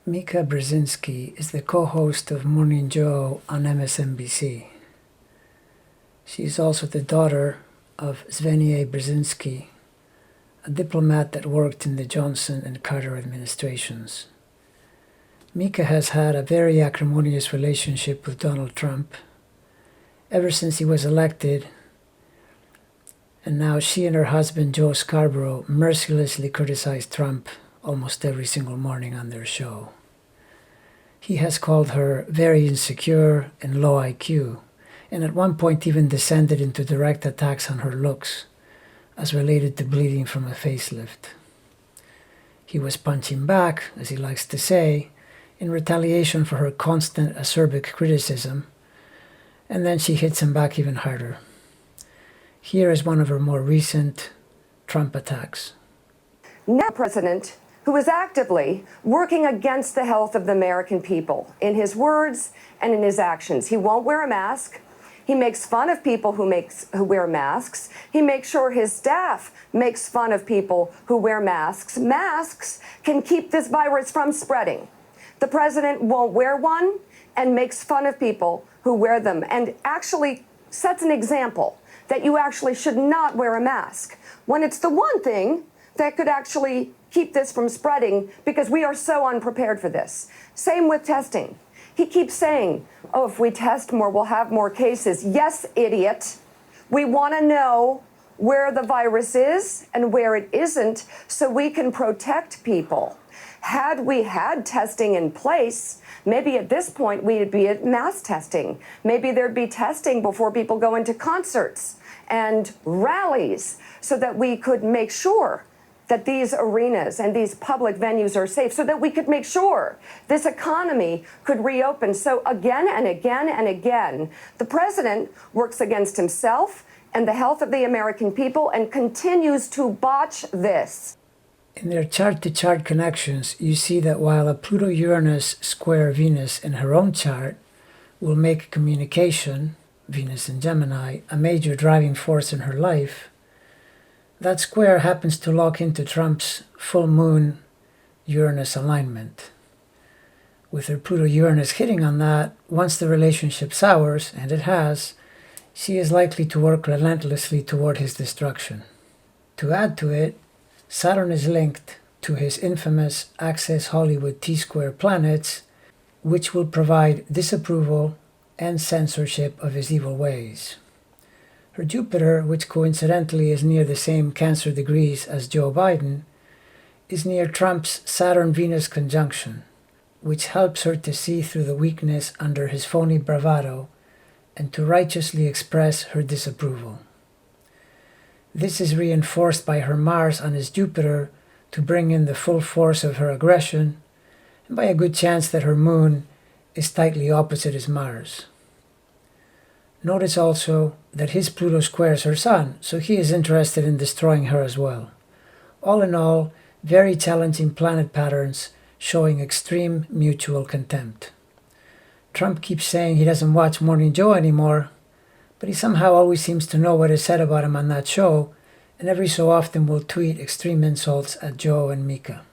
Mika Brzezinski is the co-host of Morning Joe on MSNBC. She is also the daughter of Zbigniew Brzezinski, a diplomat that worked in the Johnson and Carter administrations. Mika has had a very acrimonious relationship with Donald Trump ever since he was elected, and now she and her husband Joe Scarborough mercilessly criticize Trump almost every single morning on their show. He has called her very insecure and low IQ, and at one point even descended into direct attacks on her looks, as related to bleeding from a facelift. He was punching back, as he likes to say, in retaliation for her constant acerbic criticism, and then she hits him back even harder. Here is one of her more recent Trump attacks. Now president who is actively working against the health of the American people in his words and in his actions. He won't wear a mask. He makes fun of people who wear masks. He makes sure his staff makes fun of people who wear masks. Masks can keep this virus from spreading. The president won't wear one and makes fun of people who wear them and actually sets an example that you actually should not wear a mask when it's the one thing that could actually keep this from spreading, because we are so unprepared for this. Same with testing. He keeps saying, oh, if we test more, we'll have more cases. Yes, idiot. We want to know where the virus is and where it isn't so we can protect people. Had we had testing in place, maybe at this point we'd be at mass testing. Maybe there'd be testing before people go into concerts and rallies so that we could make sure that these arenas and these public venues are safe, so that we could make sure this economy could reopen. So again and again and again, the president works against himself and the health of the American people and continues to botch this. In their chart-to-chart connections, you see that while a Pluto-Uranus square Venus in her own chart will make communication, Venus in Gemini, a major driving force in her life, that square happens to lock into Trump's full moon Uranus alignment. With her Pluto-Uranus hitting on that, once the relationship sours, and it has, she is likely to work relentlessly toward his destruction. To add to it, Saturn is linked to his infamous Access Hollywood T-square planets, which will provide disapproval and censorship of his evil ways. Her Jupiter, which coincidentally is near the same Cancer degrees as Joe Biden, is near Trump's Saturn-Venus conjunction, which helps her to see through the weakness under his phony bravado and to righteously express her disapproval. This is reinforced by her Mars on his Jupiter to bring in the full force of her aggression, and by a good chance that her moon is tightly opposite his Mars. Notice also that his Pluto squares her Sun, so he is interested in destroying her as well. All in all, very challenging planet patterns showing extreme mutual contempt. Trump keeps saying he doesn't watch Morning Joe anymore, but he somehow always seems to know what is said about him on that show, and every so often will tweet extreme insults at Joe and Mika.